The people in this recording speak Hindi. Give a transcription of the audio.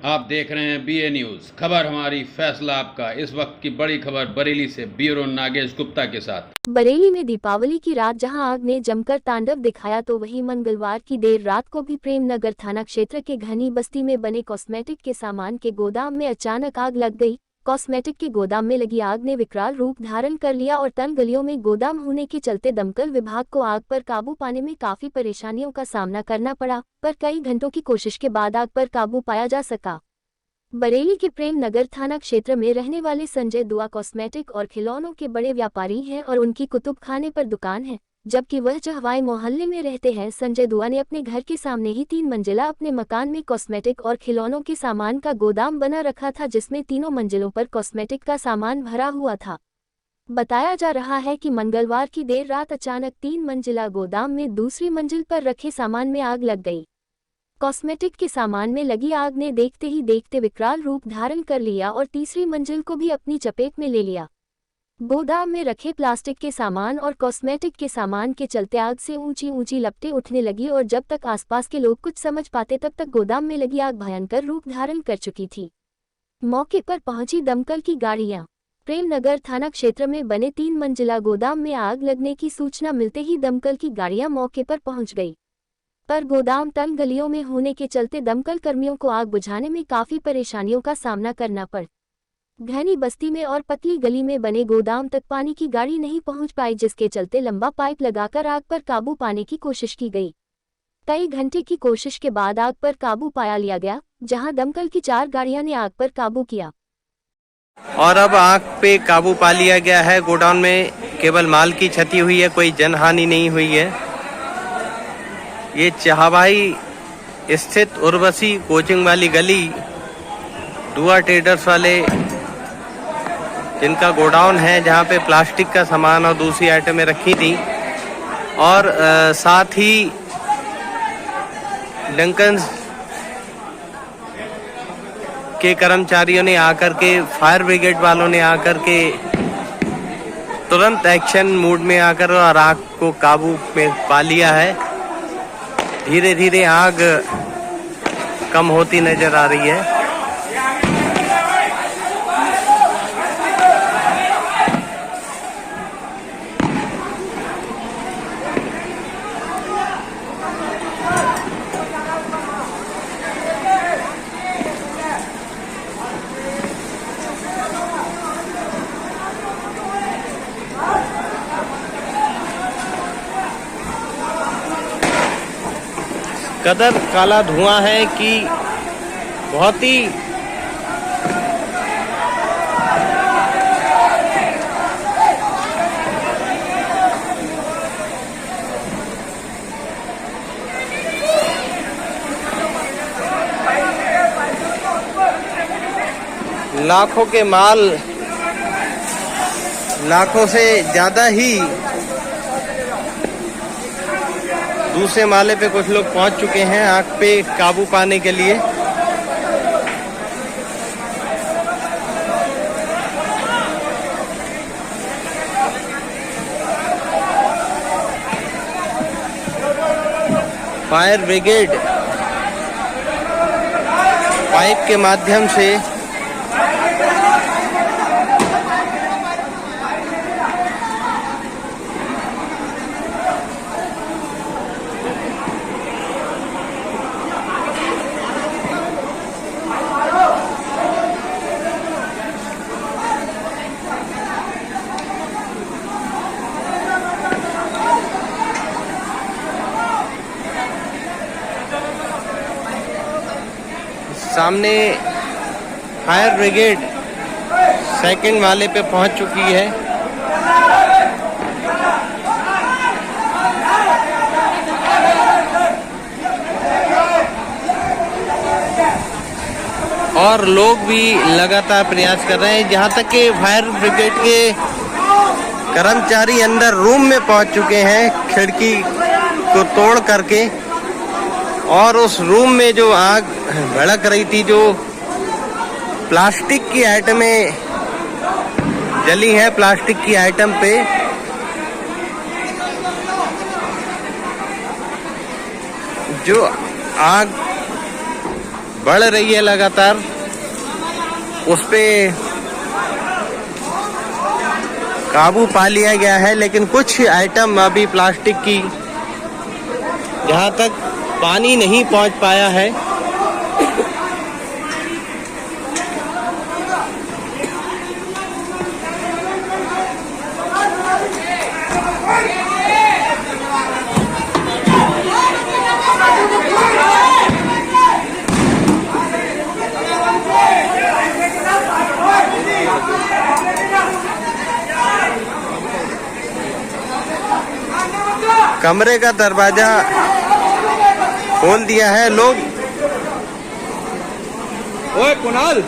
आप देख रहे हैं बीए न्यूज, खबर हमारी फैसला आपका। इस वक्त की बड़ी खबर बरेली से ब्यूरो नागेश गुप्ता के साथ। बरेली में दीपावली की रात जहां आग ने जमकर तांडव दिखाया, तो वहीं मंगलवार की देर रात को भी प्रेम नगर थाना क्षेत्र के घनी बस्ती में बने कॉस्मेटिक के सामान के गोदाम में अचानक आग लग गई। कॉस्मेटिक के गोदाम में लगी आग ने विकराल रूप धारण कर लिया और तंग गलियों में गोदाम होने के चलते दमकल विभाग को आग पर काबू पाने में काफी परेशानियों का सामना करना पड़ा, पर कई घंटों की कोशिश के बाद आग पर काबू पाया जा सका। बरेली के प्रेम नगर थाना क्षेत्र में रहने वाले संजय दुआ कॉस्मेटिक और खिलौनों के बड़े व्यापारी हैं और उनकी कुतुब खाने पर दुकान है, जबकि वह जहवाई मोहल्ले में रहते हैं। संजय दुआ ने अपने घर के सामने ही 3 मंजिला अपने मकान में कॉस्मेटिक और खिलौनों के सामान का गोदाम बना रखा था, जिसमें तीनों मंजिलों पर कॉस्मेटिक का सामान भरा हुआ था। बताया जा रहा है कि मंगलवार की देर रात अचानक 3 मंजिला गोदाम में दूसरी मंजिल पर रखे सामान में आग लग गई। कॉस्मेटिक के सामान में लगी आग ने देखते ही देखते विकराल रूप धारण कर लिया और तीसरी मंजिल को भी अपनी चपेट में ले लिया। गोदाम में रखे प्लास्टिक के सामान और कॉस्मेटिक के सामान के चलते आग से ऊंची ऊंची लपटें उठने लगी और जब तक आसपास के लोग कुछ समझ पाते तब तक गोदाम में लगी आग भयंकर रूप धारण कर चुकी थी। मौके पर पहुंची दमकल की गाड़ियां। प्रेमनगर थाना क्षेत्र में बने 3 मंजिला गोदाम में आग लगने की सूचना मिलते ही दमकल की गाड़ियां मौके पर पहुंच गई, पर गोदाम तंग गलियों में होने के चलते दमकल कर्मियों को आग बुझाने में काफी परेशानियों का सामना करना पड़ा। घनी बस्ती में और पतली गली में बने गोदाम तक पानी की गाड़ी नहीं पहुंच पाई, जिसके चलते लंबा पाइप लगाकर आग पर काबू पाने की कोशिश की गई। कई घंटे की कोशिश के बाद आग पर काबू पाया लिया गया, जहां दमकल की 4 गाड़ियां ने आग पर काबू किया और अब आग पे काबू पा लिया गया है। गोडाउन में केवल माल की क्षति हुई है, कोई जनहानि नहीं हुई है। ये चहवाई स्थित उर्वशी कोचिंग वाली गली दुआ ट्रेडर्स वाले जिनका गोडाउन है, जहाँ पे प्लास्टिक का सामान और दूसरी आइटमें रखी थी, और साथ ही डंकन के कर्मचारियों ने आकर के, फायर ब्रिगेड वालों ने आकर के तुरंत एक्शन मूड में आकर और आग को काबू में पा लिया है। धीरे धीरे आग कम होती नजर आ रही है। कदर काला धुआं है कि बहुत ही लाखों के माल, लाखों से ज्यादा ही दूसरे माले पे कुछ लोग पहुंच चुके हैं आग पे काबू पाने के लिए। फायर ब्रिगेड पाइप के माध्यम से सामने फायर ब्रिगेड सेकंड वाले पे पहुंच चुकी है। और लोग भी लगातार प्रयास कर रहे हैं, जहां तक कि फायर ब्रिगेड के कर्मचारी अंदर रूम में पहुंच चुके हैं खिड़की को तोड़ करके, और उस रूम में जो आग भड़क रही थी, जो प्लास्टिक की आइटमें जली है, प्लास्टिक की आइटम पे जो आग बढ़ रही है लगातार, उस पे काबू पा लिया गया है। लेकिन कुछ आइटम अभी प्लास्टिक की जहां तक पानी नहीं पहुंच पाया है। कमरे का दरवाजा खोल दिया है लोग। ओए कुणाल,